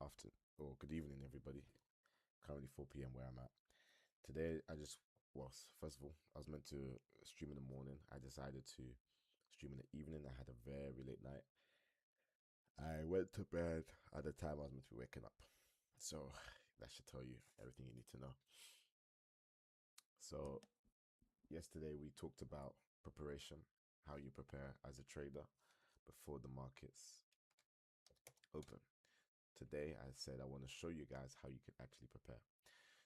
after or good evening, everybody. Currently 4 p.m. where I'm at. Today, first of all, I was meant to stream in the morning. I decided to stream in the evening. I had a very late night. I went to bed at the time I was meant to be waking up. So that should tell you everything you need to know. So yesterday we talked about preparation, how you prepare as a trader before the markets open. Today I said I want to show you guys how you can actually prepare.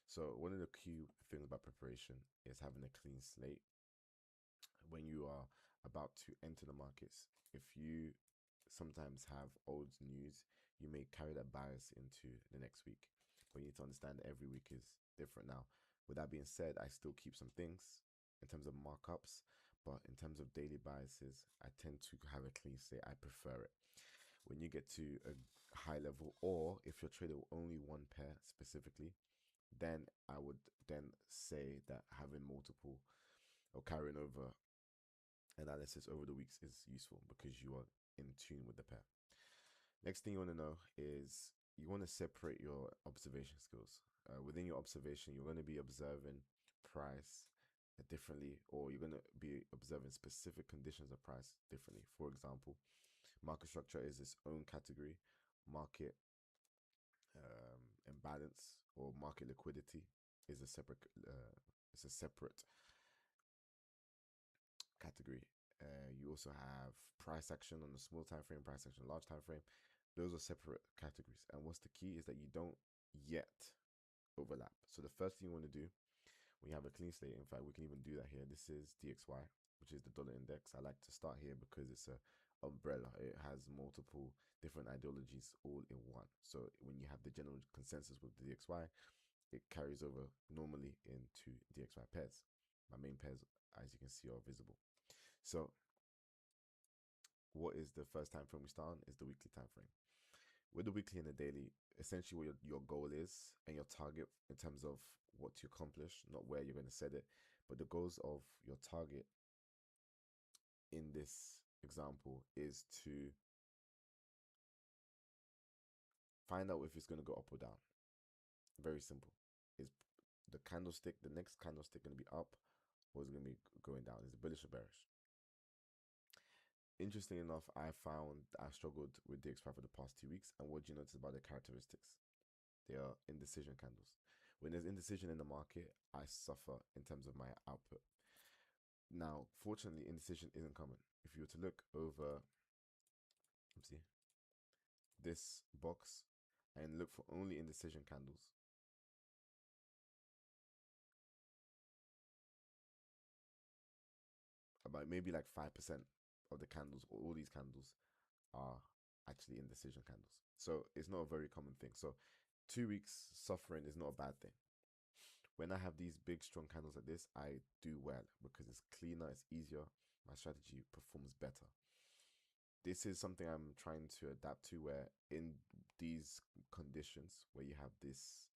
So one of the key things about preparation is having a clean slate when you are about to enter the markets. If you sometimes have old news, you may carry that bias into the next week. But you need to understand that every week is different now. With that being said, I still keep some things in terms of markups, but in terms of daily biases, I tend to have a clean slate. I prefer it. When you get to a high level, or if you're trading only one pair specifically, then I would then say that having multiple or carrying over analysis over the weeks is useful because you are in tune with the pair. Next thing you want to know is you want to separate your observation skills. Within your observation, you're going to be observing price differently, or you're going to be observing specific conditions of price differently. For example, market structure is its own category. Market imbalance or market liquidity is a separate it's a separate category. You also have price action on the small time frame, price action large time frame. Those are separate categories. And what's the key is that you don't yet overlap. So the first thing you want to do when you have a clean slate, in fact, we can even do that here. This is DXY, which is the dollar index. I like to start here because it's a umbrella. It has multiple different ideologies all in one. So when you have the general consensus with the DXY, it carries over normally into DXY pairs. My main pairs, as you can see, are visible. So what is the first time frame we start on is the weekly time frame. With the weekly and the daily, essentially what your goal is and your target in terms of what to accomplish, not where you're going to set it, but the goals of your target in this example is to find out if it's going to go up or down. Very simple. Is the candlestick, the next candlestick, going to be up, or is it going to be going down? Is it bullish or bearish? Interesting enough, I found I struggled with DXY for the past 2 weeks. And what do you notice about the characteristics? They are indecision candles. When there's indecision in the market, I suffer in terms of my output. Now, fortunately, indecision isn't common. If you were to look over, let's see, this box and look for only indecision candles, about maybe like 5% of the candles, all these candles are actually indecision candles. So it's not a very common thing. So 2 weeks suffering is not a bad thing. When I have these big strong candles like this, I do well because it's cleaner, it's easier, my strategy performs better. This is something I'm trying to adapt to, where in these conditions where you have this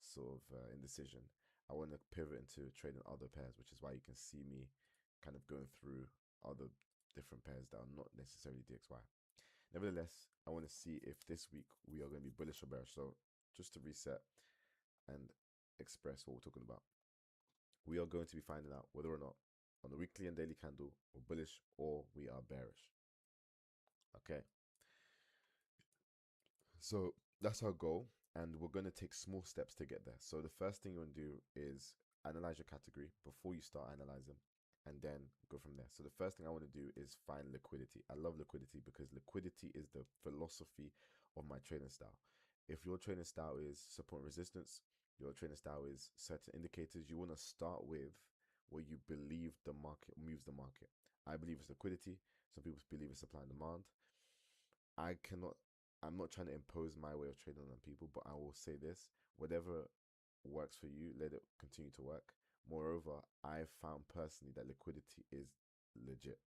sort of indecision, I want to pivot into trading other pairs, which is why you can see me kind of going through other different pairs that are not necessarily DXY. Nevertheless, I want to see if this week we are going to be bullish or bearish. So just to reset and express what we're talking about, we are going to be finding out whether or not on the weekly and daily candle we're bullish or we are bearish. Okay, so that's our goal, and we're going to take small steps to get there. So the first thing you want to do is analyze your category before you start analyzing, and then go from there. So the first thing I want to do is find liquidity. I love liquidity because liquidity is the philosophy of my trading style. If your trading style is support and resistance, your trading style is certain indicators, you want to start with where you believe the market moves the market. I believe it's liquidity. Some people believe it's supply and demand. I'm not trying to impose my way of trading on people, but I will say this: whatever works for you, let it continue to work. Moreover, I've found personally that liquidity is legit.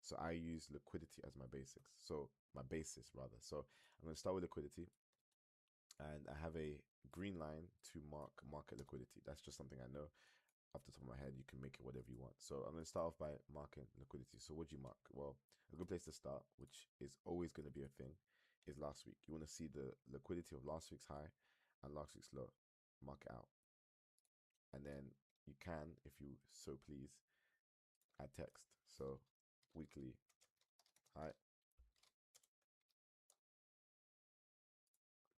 So I use liquidity as my basics. So my basis rather. So I'm going to start with liquidity, and I have a green line to mark market liquidity. That's just something I know off the top of my head. You can make it whatever you want. So I'm going to start off by marking liquidity. So what do you mark? Well, a good place to start, which is always going to be a thing, is last week. You want to see the liquidity of last week's high and last week's low. Mark it out. And then you can, if you so please, add text. So weekly high.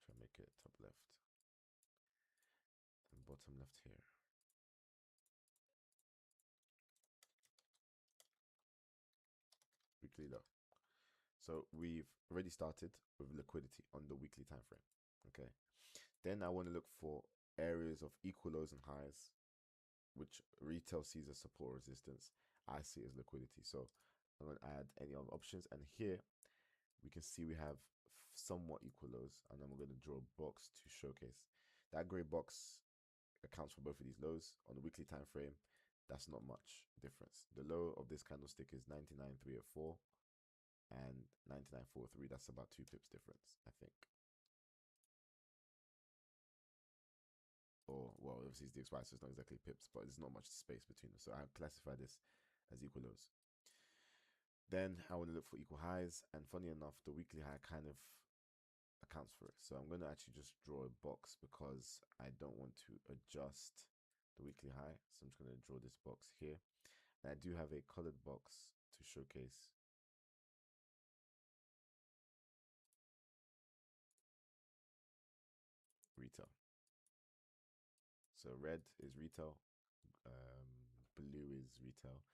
Try and make it top left and bottom left here. Weekly low. So we've already started with liquidity on the weekly time frame. Okay. Then I want to look for areas of equal lows and highs, which retail sees as support resistance. I see as liquidity. So I'm going to add any other options. And here we can see we have somewhat equal lows. And then we're going to draw a box to showcase. That gray box accounts for both of these lows. On the weekly time frame, that's not much difference. The low of this candlestick is 99,304 and 99,403. That's about 2 pips difference, I think. Or, well, obviously it's DXY, so it's not exactly pips, but there's not much space between them. So I classify this as equal lows. Then I want to look for equal highs, and funny enough, the weekly high kind of accounts for it. So I'm going to actually just draw a box because I don't want to adjust the weekly high. So I'm just going to draw this box here. And I do have a colored box to showcase retail. So red is retail, blue is retail,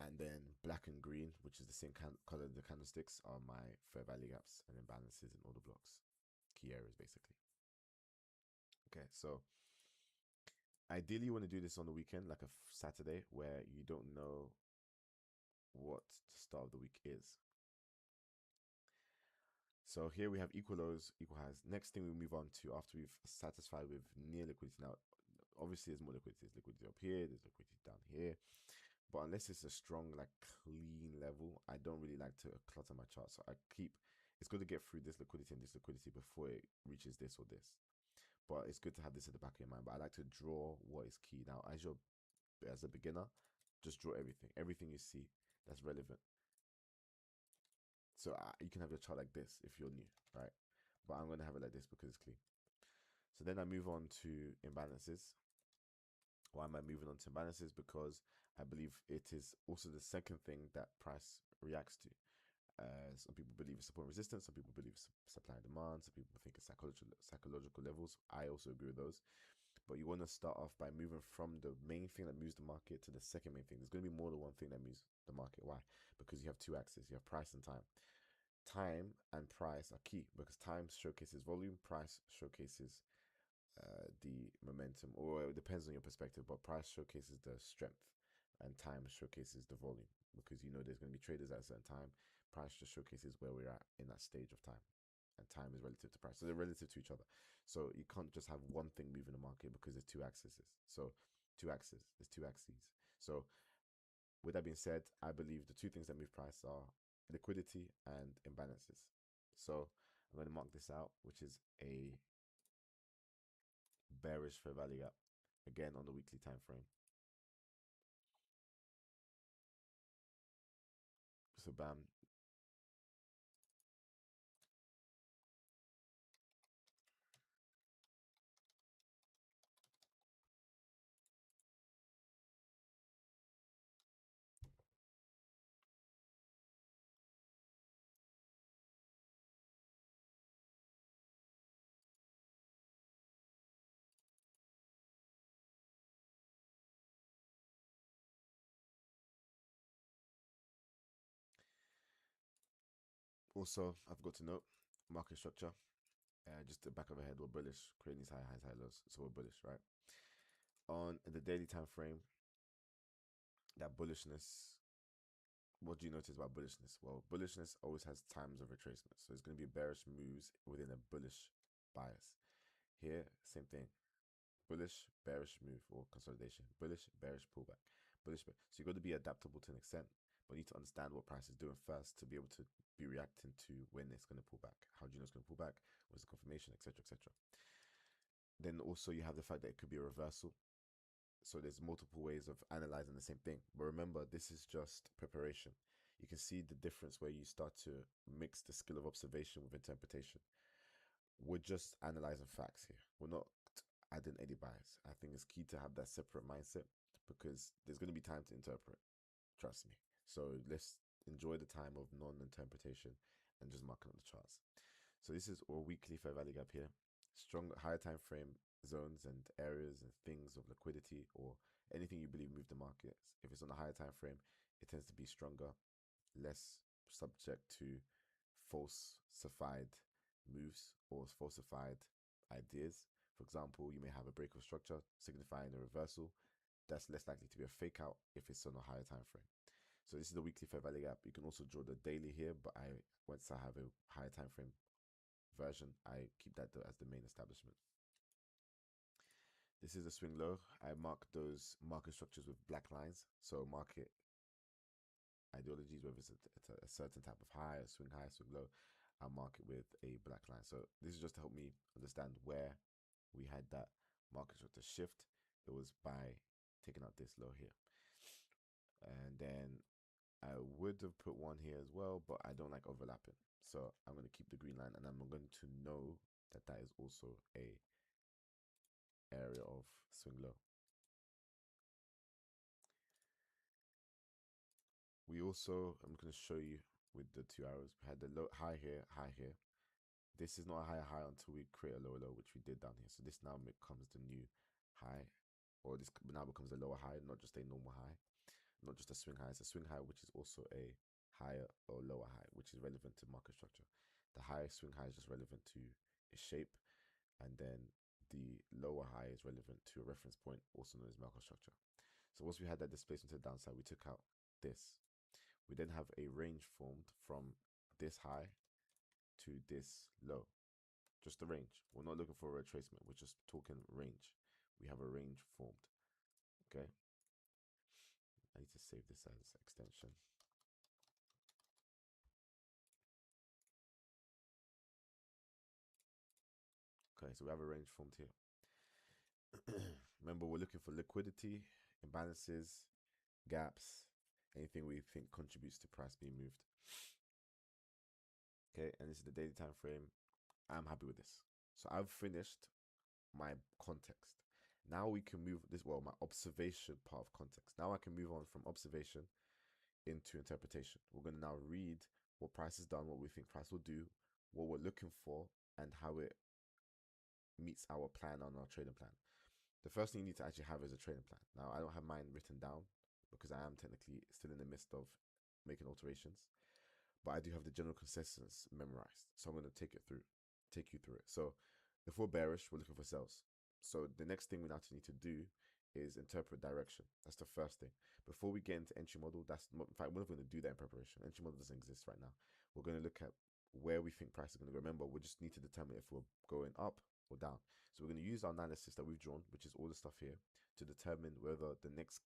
and then black and green, which is the same color of the candlesticks, are my fair value gaps and imbalances in all the blocks, key areas basically. Okay, so ideally you want to do this on the weekend, like a Saturday, where you don't know what the start of the week is. So here we have equal lows, equal highs. Next thing we move on to, after we've satisfied with near liquidity. Now, obviously there's more liquidity. There's liquidity up here, there's liquidity down here. But unless it's a strong, like clean level, I don't really like to clutter my chart. So it's good to get through this liquidity and this liquidity before it reaches this or this. But it's good to have this at the back of your mind. But I like to draw what is key. Now, as a beginner, just draw everything. Everything you see that's relevant. So you can have your chart like this if you're new, right? But I'm going to have it like this because it's clean. So then I move on to imbalances. Why am I moving on to imbalances? Because I believe it is also the second thing that price reacts to. Some people believe it's support and resistance. Some people believe it's supply and demand. Some people think it's psychological levels. I also agree with those. But you want to start off by moving from the main thing that moves the market to the second main thing. There's going to be more than one thing that moves the market. Why? Because you have two axes. You have price and time. Time and price are key because time showcases volume, price showcases the momentum, or it depends on your perspective, but price showcases the strength and time showcases the volume because there's going to be traders at a certain time. Price just showcases where we're at in that stage of time, and time is relative to price, so they're relative to each other. So you can't just have one thing moving the market because there's two axes. So there's two axes. So with that being said, I believe the two things that move price are liquidity and imbalances. So I'm going to mark this out, which is a bearish fair value gap, again on the weekly time frame. So bam. Also, I've got to note market structure. Just the back of the head, we're bullish, creating these high highs, high lows. So we're bullish, right? On the daily time frame, that bullishness. What do you notice about bullishness? Well, bullishness always has times of retracement. So it's going to be bearish moves within a bullish bias. Here, same thing. Bullish, bearish move or consolidation. Bullish, bearish pullback. Bullish. So you've got to be adaptable to an extent, but you need to understand what price is doing first to be able to be reacting to when it's going to pull back. How do you know it's going to pull back? What's the confirmation, etc., etc. Then also you have the fact that it could be a reversal. So there's multiple ways of analyzing the same thing. But remember, this is just preparation. you can see the difference where you start to mix the skill of observation with interpretation. We're just analyzing facts here. We're not adding any bias. I think it's key to have that separate mindset because there's going to be time to interpret. Trust me. So let's enjoy the time of non-interpretation and just marking on the charts. So this is our weekly fair value gap here. Strong higher time frame zones and areas and things of liquidity or anything you believe move the markets. If it's on a higher time frame, it tends to be stronger, less subject to falsified moves or falsified ideas. For example, you may have a break of structure signifying a reversal. That's less likely to be a fake out if it's on a higher time frame. So this is the weekly fair value gap. You can also draw the daily here, but once I have a higher time frame version, I keep that as the main establishment. This is a swing low. I mark those market structures with black lines. So market ideologies, whether it's a certain type of high, a swing low, I mark it with a black line. So this is just to help me understand where we had that market structure shift. It was by taking out this low here. And then I would have put one here as well, but I don't like overlapping. So I'm going to keep the green line and I'm going to know that that is also a area of swing low. We also, I'm going to show you with the 2 arrows, we had the low high here, high here. This is not a higher high until we create a lower low, which we did down here. So this now becomes the new high, or this now becomes a lower high, not just a normal high, not just a swing high. It's a swing high, which is also a higher or lower high, which is relevant to market structure. The high swing high is just relevant to its shape, and then the lower high is relevant to a reference point, also known as market structure. So once we had that displacement to the downside, we took out this. We then have a range formed from this high to this low. Just the range. We're not looking for a retracement. We're just talking range. We have a range formed. Okay. I need to save this as extension. Okay, so we have a range formed here. Remember, we're looking for liquidity, imbalances, gaps, anything we think contributes to price being moved. Okay, and this is the daily time frame. I'm happy with this. So I've finished my context. Now we can move this, well, my observation part of context. Now I can move on from observation into interpretation. We're going to now read what price has done, what we think price will do, what we're looking for, and how it meets our plan on our trading plan. The first thing you need to actually have is a trading plan. Now, I don't have mine written down because I am technically still in the midst of making alterations, but I do have the general consensus memorized. So I'm going to take you through it. So if we're bearish, we're looking for sells. So the next thing we actually need to do is interpret direction. That's the first thing. Before we get into entry model, in fact, we're not going to do that in preparation. Entry model doesn't exist right now. We're going to look at where we think price is going to go. Remember, we just need to determine if we're going up or down. So we're going to use our analysis that we've drawn, which is all the stuff here, to determine whether the next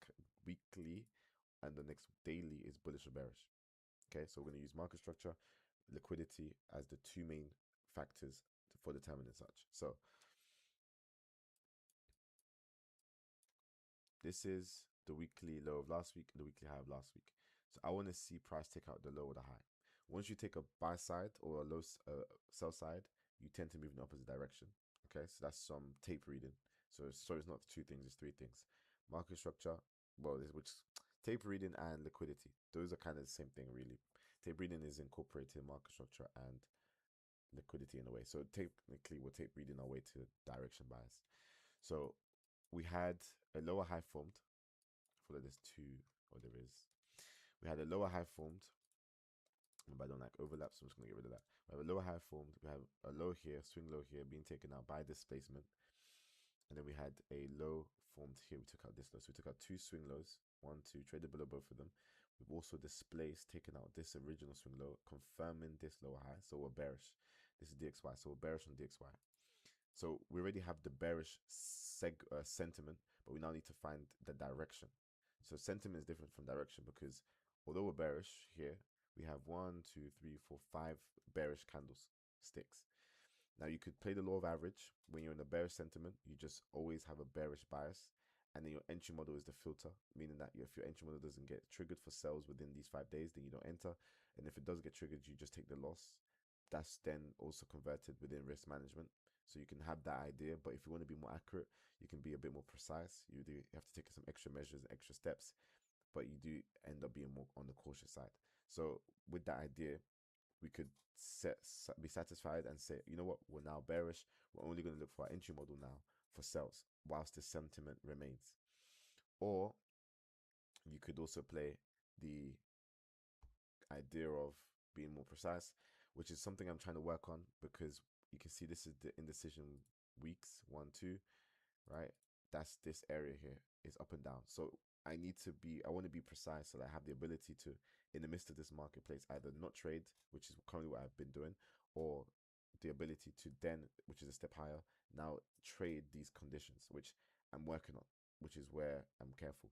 weekly and the next daily is bullish or bearish. Okay, so we're going to use market structure, liquidity as the two main factors for determining such. So this is the weekly low of last week and the weekly high of last week. So I want to see price take out the low or the high. Once you take a buy side or a low sell side, you tend to move in the opposite direction. Okay, so that's some tape reading. So it's not two things, it's three things. Market structure, well, which tape reading and liquidity. Those are kind of the same thing, really. Tape reading is incorporating market structure and liquidity in a way. So technically, we're tape reading our way to direction bias. So we had a lower high formed. I feel like there's two, or there is. We had a lower high formed. But I don't like overlaps, so I'm just going to get rid of that. We have a lower high formed. We have a low here, swing low here, being taken out by displacement. And then we had a low formed here. We took out this low. So we took out two swing lows, 1, 2, traded below both of them. We've also displaced, taken out this original swing low, confirming this lower high. So we're bearish. This is DXY. So we're bearish on DXY. So we already have the bearish sentiment, but we now need to find the direction. So sentiment is different from direction because although we're bearish here, we have 1, 2, 3, 4, 5 bearish candlesticks. Now you could play the law of average. When you're in a bearish sentiment, you just always have a bearish bias. and then your entry model is the filter, meaning that if your entry model doesn't get triggered for sells within these 5 days, then you don't enter. And if it does get triggered, you just take the loss. That's then also converted within risk management. So you can have that idea, but if you want to be more accurate, you can be a bit more precise. You have to take some extra measures, extra steps, but you do end up being more on the cautious side. So with that idea, we could be satisfied and say, you know what, we're now bearish. We're only going to look for our entry model now for sells whilst the sentiment remains. Or you could also play the idea of being more precise, which is something I'm trying to work on, because you can see this is the indecision weeks 1, 2, right? That's this area here is up and down. So I want to be precise so that I have the ability to, in the midst of this marketplace, either not trade, which is currently what I've been doing, or the ability to then, which is a step higher, now trade these conditions, which I'm working on, which is where I'm careful.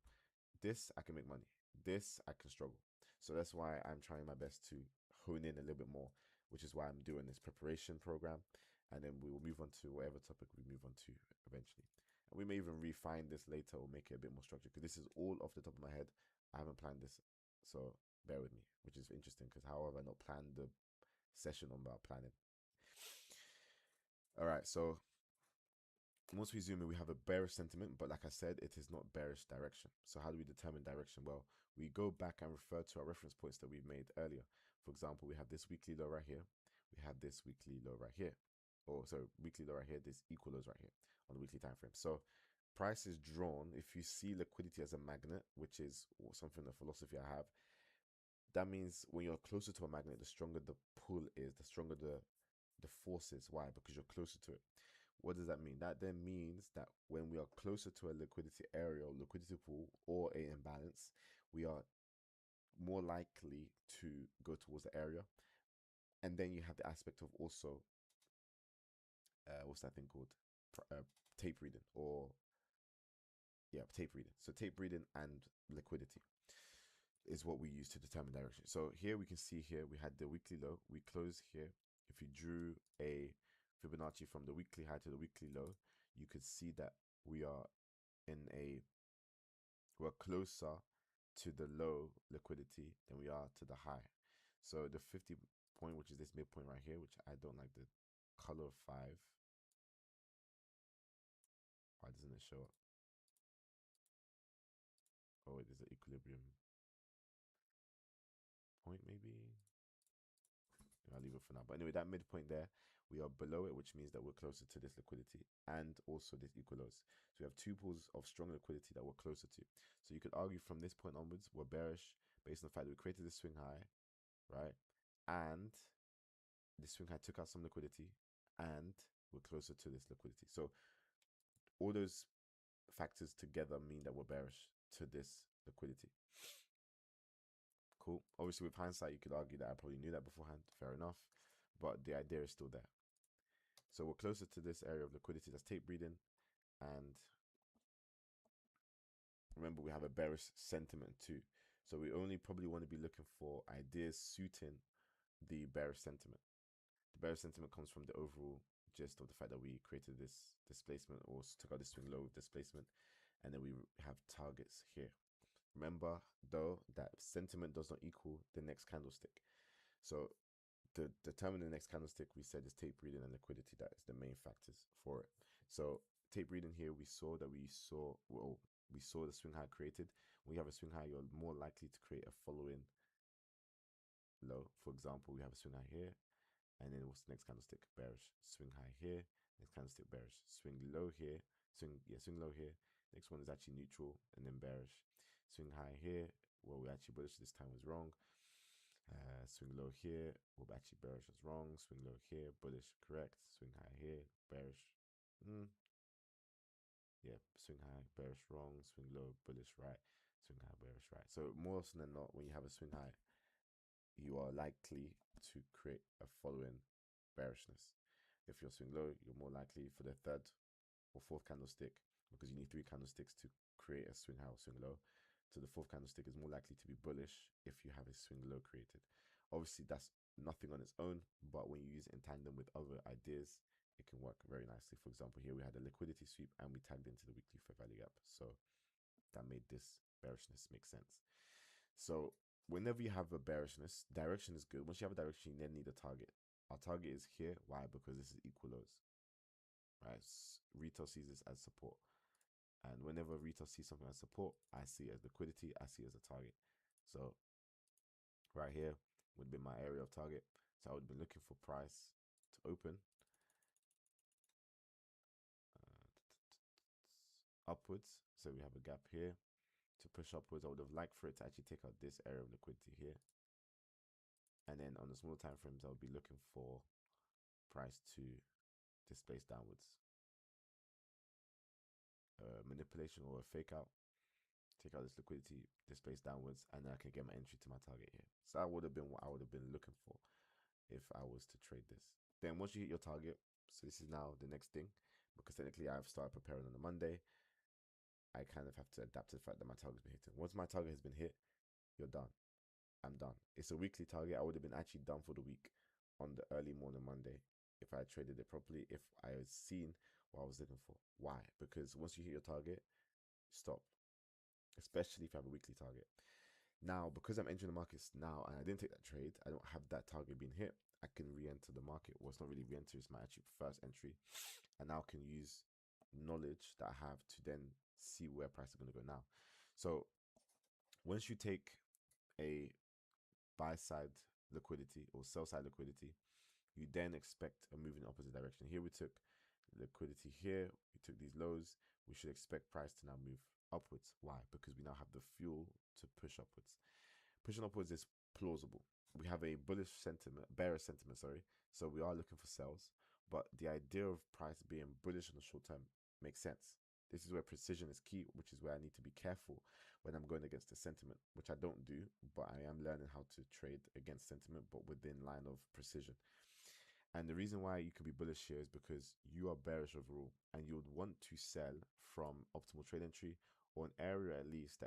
This, I can make money. This, I can struggle. So that's why I'm trying my best to hone in a little bit more, which is why I'm doing this preparation program. And then we will move on to whatever topic we move on to eventually. And we may even refine this later or make it a bit more structured, because this is all off the top of my head. I haven't planned this, so bear with me, which is interesting because how have I not planned the session on about planning? All right, so once we zoom in, we have a bearish sentiment, but like I said, it is not bearish direction. So how do we determine direction? Well, we go back and refer to our reference points that we made earlier. For example, we have this weekly low right here. We have this weekly low right here. Or so weekly low right here, this equal lows right here on the weekly time frame. So price is drawn. If you see liquidity as a magnet, which is something, the philosophy I have, that means when you're closer to a magnet, the stronger the pull is, the stronger the force is. Why? Because you're closer to it. What does that mean? That then means that when we are closer to a liquidity area or liquidity pool or a imbalance, we are more likely to go towards the area. And then you have the aspect of also, what's that thing called? Tape reading, or yeah, tape reading. So tape reading and liquidity is what we use to determine direction. So here we can see here we had the weekly low. We close here. If you drew a Fibonacci from the weekly high to the weekly low, you could see that we're closer to the low liquidity than we are to the high. So the 50 point, which is this midpoint right here, which I don't like the color of 5. Why doesn't it show up? Oh, wait, there's an equilibrium point maybe. I'll leave it for now. But anyway, that midpoint there, we are below it, which means that we're closer to this liquidity and also this equal lows. So we have two pools of strong liquidity that we're closer to. So you could argue from this point onwards, we're bearish based on the fact that we created this swing high, right? And this swing high took out some liquidity and we're closer to this liquidity. So all those factors together mean that we're bearish to this liquidity. Cool. Obviously, with hindsight, you could argue that I probably knew that beforehand. Fair enough. But the idea is still there. So we're closer to this area of liquidity that's tape reading. And remember, we have a bearish sentiment too. So we only probably want to be looking for ideas suiting the bearish sentiment. The bearish sentiment comes from the overall gist of the fact that we created this displacement, or took out this swing low displacement, and then we have targets here. Remember, though, that sentiment does not equal the next candlestick. So to determine the next candlestick, we said is tape reading and liquidity. That is the main factors for it. So tape reading here, we saw the swing high created. When you have a swing high, you're more likely to create a following low. For example, we have a swing high here, and then what's the next candlestick? Bearish. Swing high here, next candlestick bearish. Swing low here, swing low here. Next one is actually neutral and then bearish. Swing high here, well, we actually bullish this time was wrong. Swing low here, well, actually bearish was wrong. Swing low here, bullish, correct. Swing high here, bearish. Yeah, swing high, bearish, wrong. Swing low, bullish, right. Swing high, bearish, right. So more often than not, when you have a swing high, you are likely to create a following bearishness. If you're swing low, you're more likely for the third or fourth candlestick, because you need 3 candlesticks to create a swing high or swing low. So the fourth candlestick is more likely to be bullish if you have a swing low created. Obviously, that's nothing on its own, but when you use it in tandem with other ideas, it can work very nicely. For example, here we had a liquidity sweep and we tagged into the weekly fair value gap. So that made this bearishness make sense. So whenever you have a bearishness, direction is good. Once you have a direction, you then need a target. Our target is here. Why? Because this is equal lows, right? Retail sees this as support. And whenever retail sees something as support, I see it as liquidity, I see it as a target. So right here would be my area of target. So I would be looking for price to open upwards. So we have a gap here to push upwards. I would have liked for it to actually take out this area of liquidity here. And then on the smaller time frames, I would be looking for price to displace downwards. Manipulation or a fake out, take out this liquidity, displace downwards, and then I can get my entry to my target here. So that would have been what I would have been looking for if I was to trade this. Then once you hit your target, so this is now the next thing, because technically I've started preparing on a Monday, I kind of have to adapt to the fact that my target's been hitting. Once my target has been hit, you're done. I'm done. It's a weekly target. I would have been actually done for the week on the early morning Monday if I had traded it properly, if I had seen what I was looking for. Why? Because once you hit your target, stop. Especially if you have a weekly target. Now, because I'm entering the markets now and I didn't take that trade, I don't have that target being hit. I can re-enter the market. Well, it's not really re-enter, it's my actually first entry. And now I can use knowledge that I have to then see where price is going to go now. So once you take a buy side liquidity or sell side liquidity, you then expect a move in the opposite direction. Here we took liquidity here, we took these lows, we should expect price to now move upwards. Why? Because we now have the fuel to push upwards. Pushing upwards is plausible. We have a bullish sentiment, bearish sentiment, sorry. So we are looking for sells, but the idea of price being bullish in the short term makes sense. This is where precision is key, which is where I need to be careful when I'm going against the sentiment, which I don't do, but I am learning how to trade against sentiment, but within line of precision. And the reason why you can be bullish here is because you are bearish overall and you would want to sell from optimal trade entry or an area at least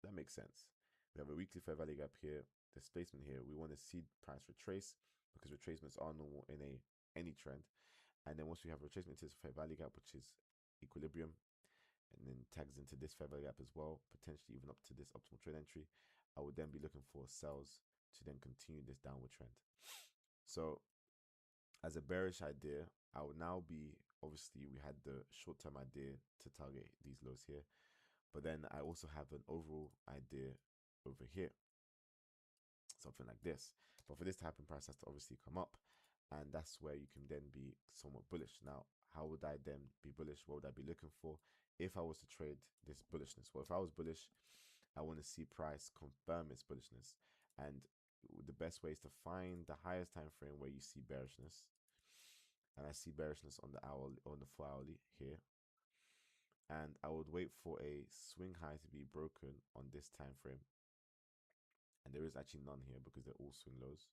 that makes sense. We have a weekly fair value gap here, displacement here. We want to see price retrace because retracements are normal in any trend. And then once we have retracement to this fair value gap, which is equilibrium, and then tags into this fair value gap as well, potentially even up to this optimal trade entry, I would then be looking for sells to then continue this downward trend. So as a bearish idea, I would now be, obviously we had the short-term idea to target these lows here, but then I also have an overall idea over here, something like this. But for this to happen, price has to obviously come up, and that's where you can then be somewhat bullish. Now, how would I then be bullish? What would I be looking for if I was to trade this bullishness? Well, if I was bullish, I want to see price confirm its bullishness, and the best way is to find the highest time frame where you see bearishness. And I see bearishness on the hourly, on the 4-hourly here, and I would wait for a swing high to be broken on this time frame. And there is actually none here because they're all swing lows.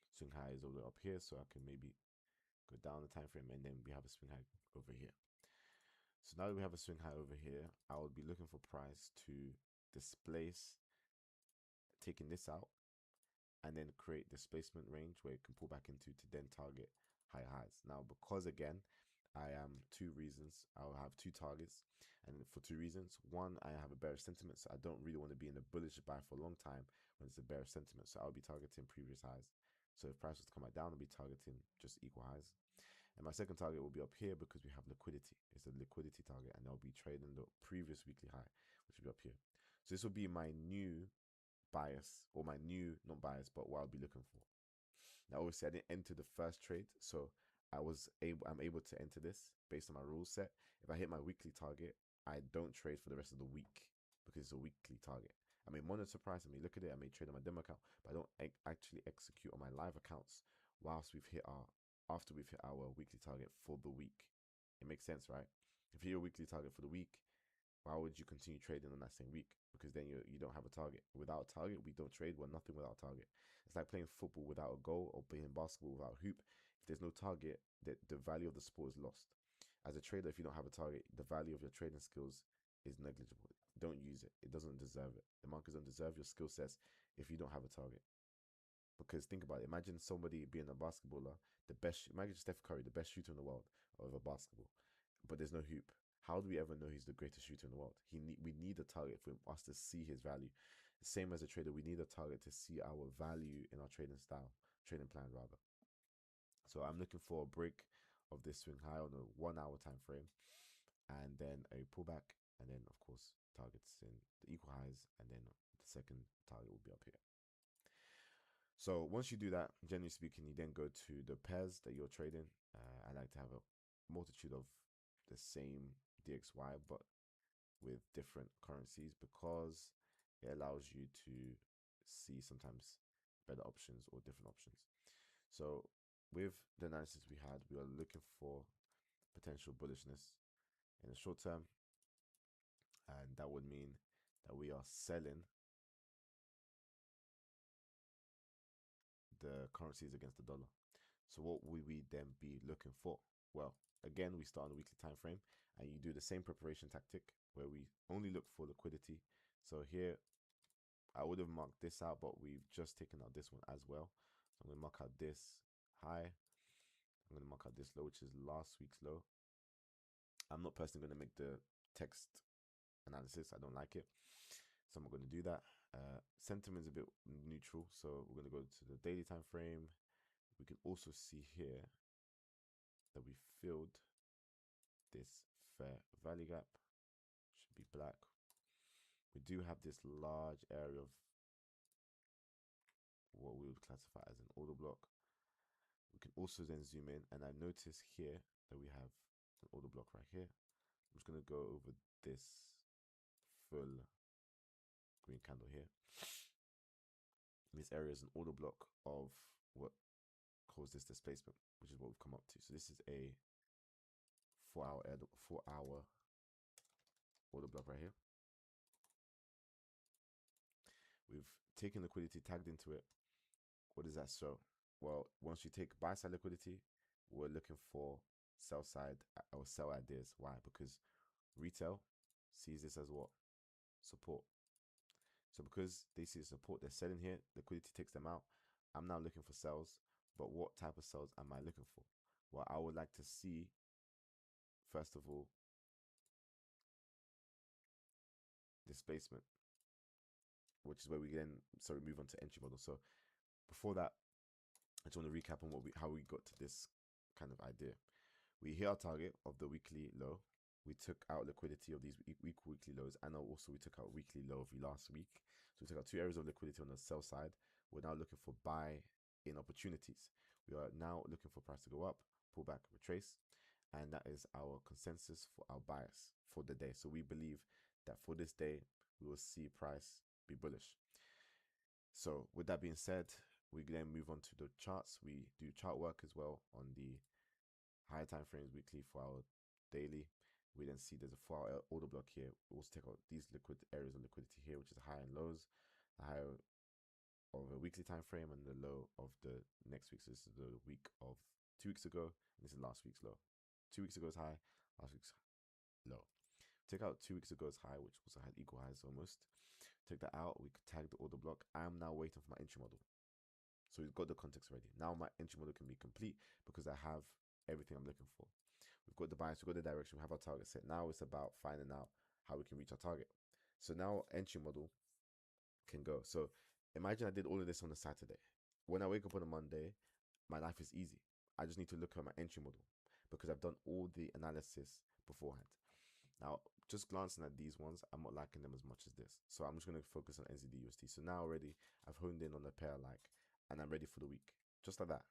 Swing high is all the way up here, so I can maybe go down the time frame, and then we have a swing high over here. So now that we have a swing high over here, I would be looking for price to displace, taking this out, and then create displacement range where it can pull back into to then target high highs. Now, because again, I am two reasons. I'll have two targets, and for two reasons. One, I have a bearish sentiment, so I don't really want to be in a bullish buy for a long time when it's a bearish sentiment. So I'll be targeting previous highs. So if price was to come back down, I'll be targeting just equal highs. And my second target will be up here because we have liquidity. It's a liquidity target, and I'll be trading the previous weekly high, which will be up here. So this will be my new bias, or my new, not bias, but what I'll be looking for. Now, obviously, I didn't enter the first trade, so I'm able to enter this based on my rule set. If I hit my weekly target, I don't trade for the rest of the week because it's a weekly target. I may monitor price, I may look at it, I may trade on my demo account, but I don't actually execute on my live accounts whilst after we've hit our weekly target for the week. It makes sense, right? If you hit your weekly target for the week, why would you continue trading on that same week? Because then you don't have a target. Without a target, we don't trade. We're nothing without a target. It's like playing football without a goal or playing basketball without a hoop. If there's no target, the value of the sport is lost. As a trader, if you don't have a target, the value of your trading skills is negligible. Don't use it. It doesn't deserve it. The markets don't deserve your skill sets if you don't have a target. Because think about it, imagine somebody being a basketballer, imagine Steph Curry, the best shooter in the world of a basketball, but there's no hoop. How do we ever know he's the greatest shooter in the world? We need a target for us to see his value. The same as a trader, we need a target to see our value in our trading style, trading plan rather. So I'm looking for a break of this swing high on a 1 hour time frame, and then a pullback, and then of course targets in the equal highs, and then the second target will be up here. So once you do that, generally speaking, you then go to the pairs that you're trading. I like to have a multitude of the same DXY, but with different currencies, because it allows you to see sometimes better options or different options. So with the analysis we had, we are looking for potential bullishness in the short term, and that would mean that we are selling the currencies against the dollar. So what would we then be looking for? Well, again, we start on the weekly time frame, and you do the same preparation tactic where we only look for liquidity. So here, I would have marked this out, but we've just taken out this one as well. So I'm going to mark out this high. I'm going to mark out this low, which is last week's low. I'm not personally going to make the text analysis. I don't like it, so I'm not going to do that. Sentiment is a bit neutral, so we're going to go to the daily time frame. We can also see here that we filled this fair value gap, should be black. We do have this large area of what we would classify as an order block. We can also then zoom in, and I notice here that we have an order block right here. I'm just going to go over this full green candle here. This area is an order block of what caused this displacement, which is what we've come up to. So this is a 4 hour order block right here. We've taken liquidity, tagged into it. What does that show? Well, once you take buy side liquidity, we're looking for sell side or sell ideas. Why? Because retail sees this as what? Support. So because they see support, they're selling here, liquidity takes them out. I'm now looking for sells, but what type of sells am I looking for? Well, I would like to see, first of all, displacement, which is where we then move on to entry model. So before that, I just want to recap on how we got to this kind of idea. We hit our target of the weekly low. We took out liquidity of these weekly lows, and also we took out weekly low of last week. So we took out 2 areas of liquidity on the sell side. We're now looking for buy in opportunities. We are now looking for price to go up, pull back, retrace, and that is our consensus for our bias for the day. So we believe that for this day, we will see price be bullish. So with that being said, we then move on to the charts. We do chart work as well on the higher time frames weekly for our daily. We then see there's a 4 hour order block here. We also take out these liquid areas of liquidity here, which is high and lows, the high of a weekly time frame and the low of the next week. So this is the week of 2 weeks ago, and this is last week's low. 2 weeks ago's high, last week's low. Take out 2 weeks ago's high, which also had equal highs almost. Take that out, we could tag the order block. I am now waiting for my entry model. So we've got the context ready. Now my entry model can be complete because I have everything I'm looking for. We've got the bias, we've got the direction, we have our target set. Now it's about finding out how we can reach our target. So now entry model can go. So imagine I did all of this on a Saturday. When I wake up on a Monday, my life is easy. I just need to look at my entry model because I've done all the analysis beforehand. Now, just glancing at these ones, I'm not liking them as much as this. So I'm just going to focus on NZD/USD. So now already I've honed in on the pair and I'm ready for the week. Just like that.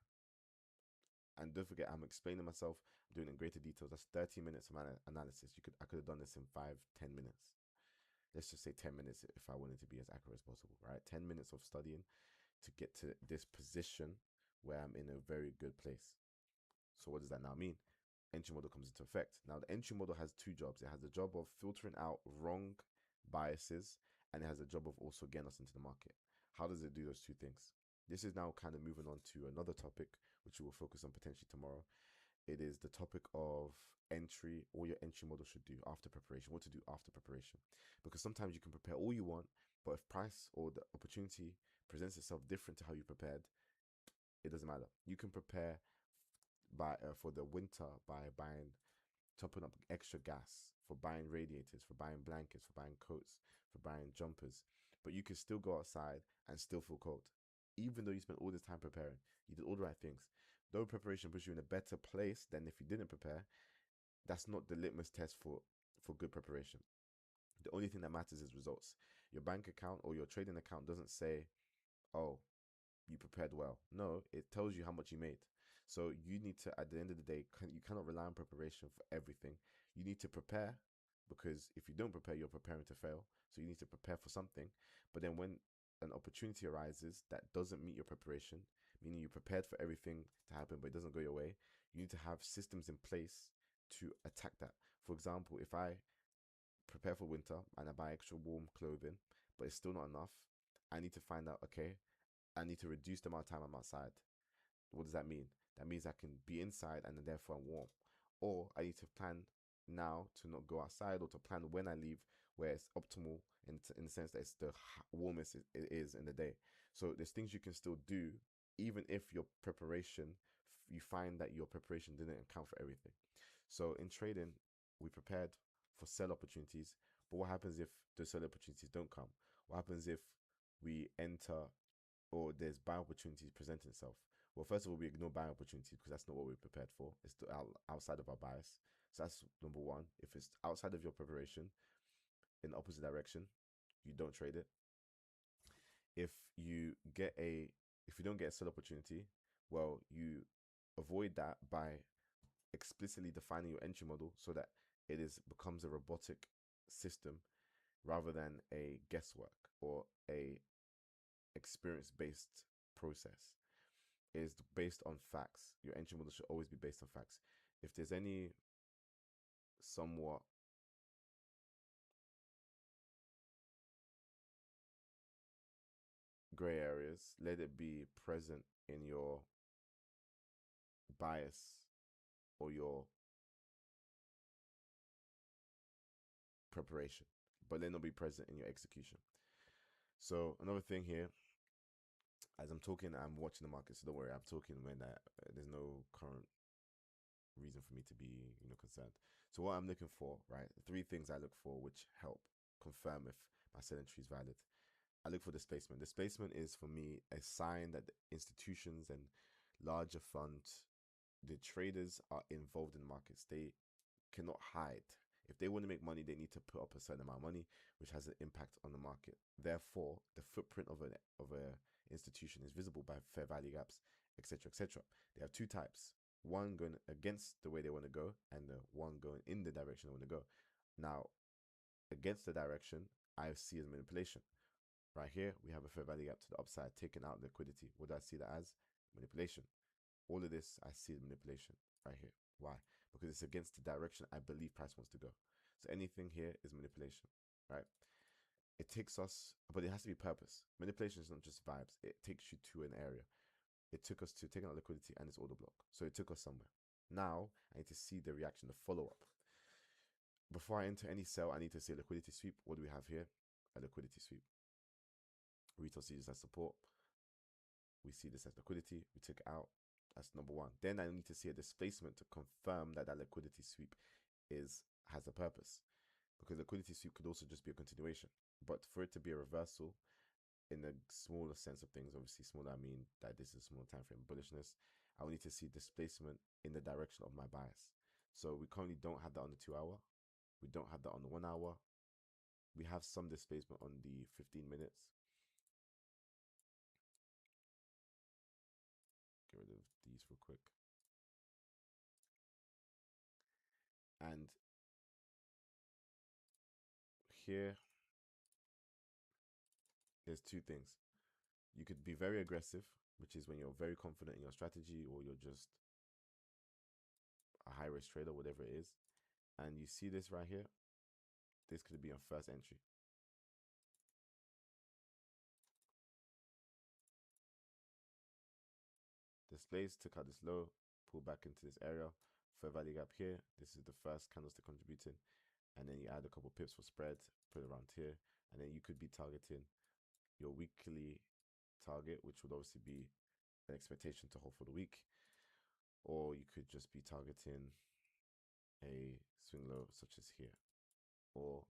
And don't forget, I'm explaining myself, I'm doing it in greater details. That's 30 minutes of analysis. I could have done this in 5-10 minutes. Let's just say 10 minutes if I wanted to be as accurate as possible, right? 10 minutes of studying to get to this position where I'm in a very good place. So what does that now mean? Entry model comes into effect. Now the entry model has 2 jobs. It has the job of filtering out wrong biases, and it has the job of also getting us into the market. How does it do those 2 things? This is now kind of moving on to another topic, which we will focus on potentially tomorrow. It is the topic of entry, or your entry model should do after preparation, what to do after preparation. Because sometimes you can prepare all you want, but if price or the opportunity presents itself different to how you prepared, it doesn't matter. You can prepare by for the winter by buying, topping up extra gas, for buying radiators, for buying blankets, for buying coats, for buying jumpers. But you can still go outside and still feel cold. Even though you spent all this time preparing, you did all the right things. Though preparation puts you in a better place than if you didn't prepare, that's not the litmus test for good preparation. The only thing that matters is results. Your bank account or your trading account doesn't say, oh, you prepared well. No, it tells you how much you made. So you need to, at the end of the day, you cannot rely on preparation for everything. You need to prepare, because if you don't prepare, you're preparing to fail. So you need to prepare for something. But then when an opportunity arises that doesn't meet your preparation, meaning you prepared for everything to happen, but it doesn't go your way, you need to have systems in place to attack that. For example, if I prepare for winter and I buy extra warm clothing, but it's still not enough, I need to find out, okay, I need to reduce the amount of time I'm outside. What does that mean? That means I can be inside and therefore I'm warm. Or I need to plan now to not go outside, or to plan when I leave where it's optimal in the sense that it's the warmest it is in the day. So there's things you can still do even if your preparation, you find that your preparation didn't account for everything. So in trading, we prepared for sell opportunities, but what happens if those sell opportunities don't come? What happens if we enter, or there's buy opportunities present itself? Well, first of all, we ignore buying opportunities because that's not what we're prepared for. It's outside of our bias. So that's number one. If it's outside of your preparation, in the opposite direction, you don't trade it. If you get a, if you don't get a sell opportunity, well, you avoid that by explicitly defining your entry model so that it is becomes a robotic system rather than a guesswork or a experience based process. It is based on facts. Your entry model should always be based on facts. If there's any somewhat gray areas, let it be present in your bias or your preparation, but let not be present in your execution. So another thing here, as I'm talking, I'm watching the market. So don't worry, I'm talking when there's no current reason for me to be, concerned. So what I'm looking for, right? Three things I look for which help confirm if my selling tree is valid. I look for displacement. Displacement is for me a sign that the institutions and larger funds, the traders are involved in markets. They cannot hide. If they want to make money, they need to put up a certain amount of money, which has an impact on the market. Therefore, the footprint of a institution is visible by fair value gaps, etc., etc. They have two types: one going against the way they want to go, and the one going in the direction they want to go. Now, against the direction, I see as manipulation. Right here, we have a fair value gap to the upside, taking out liquidity. What do I see that as? Manipulation. All of this, I see as manipulation right here. Why? Because it's against the direction I believe price wants to go. So anything here is manipulation, right? It takes us, but it has to be purpose. Manipulation is not just vibes. It takes you to an area. It took us to taking out liquidity and its order block. So it took us somewhere. Now, I need to see the reaction, the follow-up. Before I enter any sell, I need to see a liquidity sweep. What do we have here? A liquidity sweep. Retail sees this as support. We see this as liquidity. We took it out. That's number one. Then I need to see a displacement to confirm that that liquidity sweep has a purpose, because liquidity sweep could also just be a continuation. But for it to be a reversal in the smaller sense of things, obviously smaller, I mean that this is small time frame bullishness, I will need to see displacement in the direction of my bias. So we currently don't have that on the 2 hour. We don't have that on the 1 hour. We have some displacement on the 15 minutes. Get rid of these real quick. And here, there's two things. You could be very aggressive, which is when you're very confident in your strategy, or you're just a high risk trader, whatever it is. And you see this right here. This could be your first entry. Displays, took out this low, pull back into this area. Fair value gap here. This is the first candlestick contributing. And then you add a couple pips for spread, put it around here. And then you could be targeting your weekly target, which would obviously be an expectation to hold for the week, or you could just be targeting a swing low such as here, or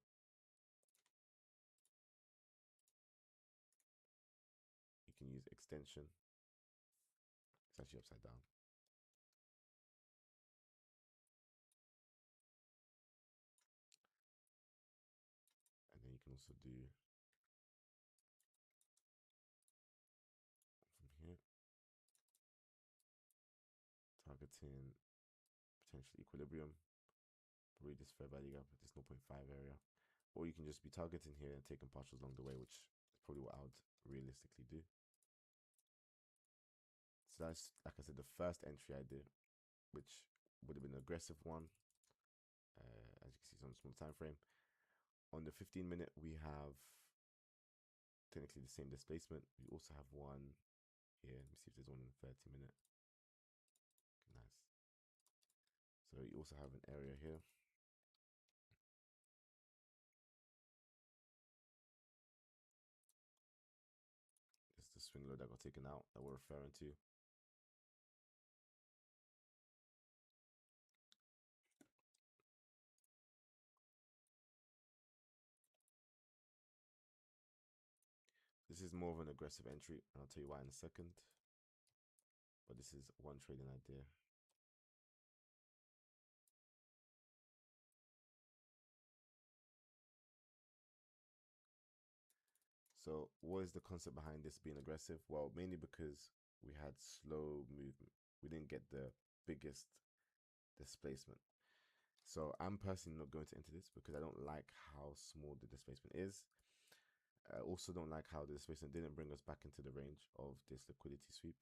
you can use extension. It's actually upside down. And then you can also do from here, targeting potential equilibrium, probably this fair value gap at this 0.5 area, or you can just be targeting here and taking partials along the way, which is probably what I would realistically do. So that's, like I said, the first entry I did, which would have been an aggressive one, as you can see, it's on a small time frame. On the 15-minute, we have technically the same displacement. We also have one here. Let me see if there's one in the 30-minute. Nice. So you also have an area here. This is the swing low that got taken out that we're referring to. This is more of an aggressive entry, and I'll tell you why in a second. But this is one trading idea. So what is the concept behind this being aggressive? Well, mainly because we had slow movement. We didn't get the biggest displacement. So I'm personally not going to enter this because I don't like how small the displacement is. I also don't like how the displacement didn't bring us back into the range of this liquidity sweep.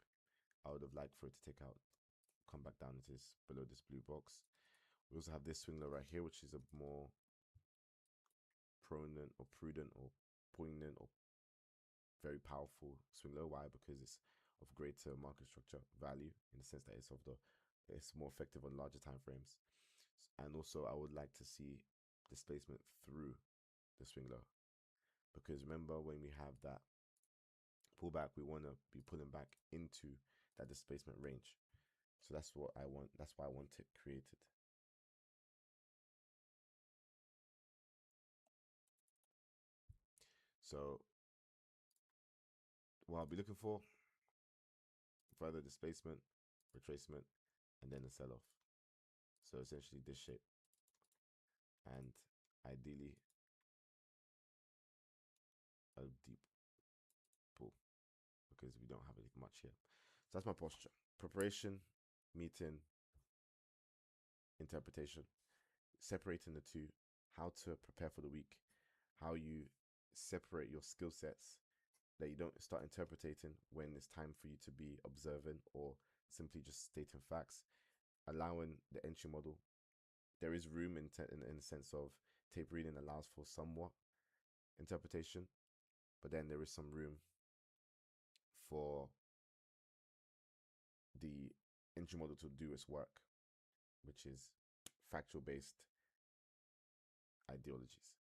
I would have liked for it to take out, come back down into this, below this blue box. We also have this swing low right here, which is a more prudent or poignant or very powerful swing low. Why? Because it's of greater market structure value in the sense that it's more effective on larger time frames. And also I would like to see displacement through the swing low, because remember, when we have that pullback, we want to be pulling back into that displacement range. So that's what I want. That's why I want it created. So what I'll be looking for: further displacement, retracement, and then a sell-off. So essentially this shape, and ideally a deep pull, because we don't have much here. So that's my posture: preparation, meeting, interpretation, separating the two, how to prepare for the week, how you separate your skill sets, that you don't start interpreting when it's time for you to be observant or simply just stating facts. Allowing the entry model, there is room in the sense of tape reading allows for somewhat interpretation, but then there is some room for the entry model to do its work, which is factual based ideologies.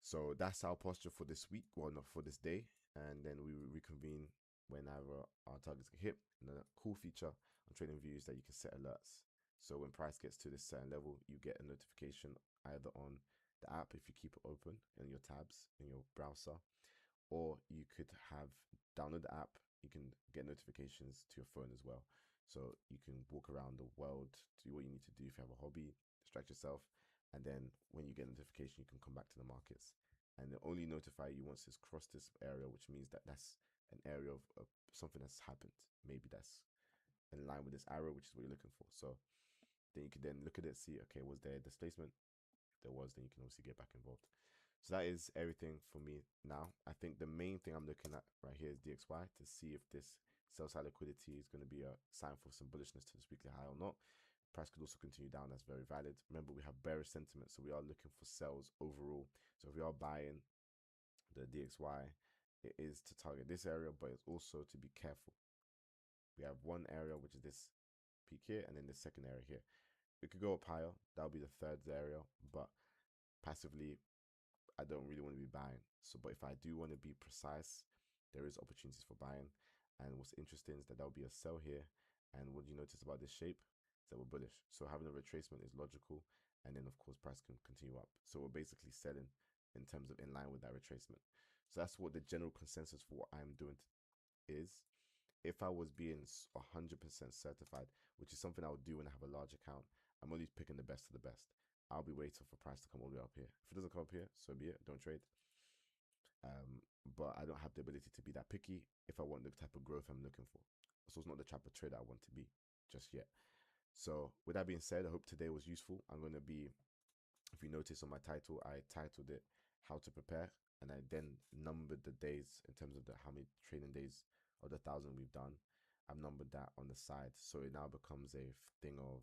So that's our posture for this week, well, not for this day, and then we will reconvene whenever our targets get hit. And a cool feature on TradingView is that you can set alerts. So when price gets to this certain level, you get a notification either on the app if you keep it open in your tabs in your browser, or you could have download the app. You can get notifications to your phone as well. So you can walk around the world, do what you need to do if you have a hobby, distract yourself, and then when you get a notification, you can come back to the markets. And they'll only notify you once it's crossed this area, which means that that's an area of something that's happened. Maybe that's in line with this arrow, which is what you're looking for. So then you can then look at it, see, okay, was there displacement? If there was, then you can obviously get back involved. So that is everything for me now. I think the main thing I'm looking at right here is DXY to see if this sell side liquidity is going to be a sign for some bullishness to this weekly high or not. Price could also continue down. That's very valid. Remember, we have bearish sentiment, so we are looking for sells overall. So if we are buying the DXY, it is to target this area, but it's also to be careful. We have one area, which is this peak here, and then the second area here. It could go up higher. That'll be the third area, but passively, I don't really want to be buying. So, but if I do want to be precise, there is opportunities for buying. And what's interesting is that there'll be a sell here. And what you notice about this shape is that we're bullish. So having a retracement is logical. And then, of course, price can continue up. So we're basically selling in terms of in line with that retracement. So that's what the general consensus for what I'm doing is. If I was being 100% certified, which is something I would do when I have a large account, I'm only picking the best of the best. I'll be waiting for price to come all the way up here. If it doesn't come up here, so be it. Don't trade. But I don't have the ability to be that picky if I want the type of growth I'm looking for. So it's not the type of trader I want to be just yet. So with that being said, I hope today was useful. I'm going to be, if you notice on my title, I titled it How to Prepare, and I then numbered the days in terms of how many trading days of the 1,000 we've done. I've numbered that on the side, so it now becomes a thing of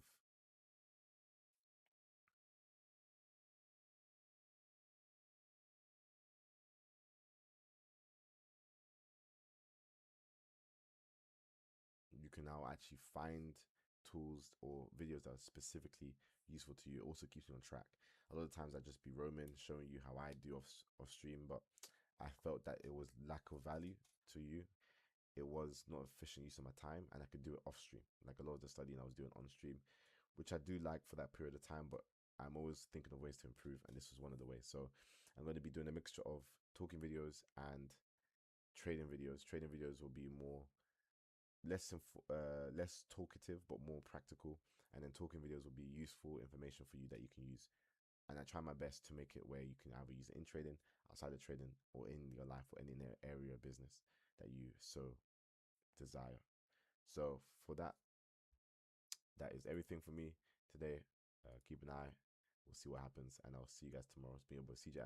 you can now actually find tools or videos that are specifically useful to you. It also keeps you on track. A lot of times I just be roaming, showing you how I do off stream, but I felt that it was lack of value to you. It was not efficient use of my time, and I could do it off stream. Like a lot of the studying I was doing on stream, which I do like for that period of time, but I'm always thinking of ways to improve, and this was one of the ways. So I'm going to be doing a mixture of talking videos and trading videos. Trading videos will be less talkative but more practical, and then talking videos will be useful information for you that you can use. And I try my best to make it where you can either use it in trading, outside of trading, or in your life or any area of business that you so desire. So for that, that is everything for me today. Keep an eye. We'll see what happens, and I'll see you guys tomorrow. It's been your boy CJ.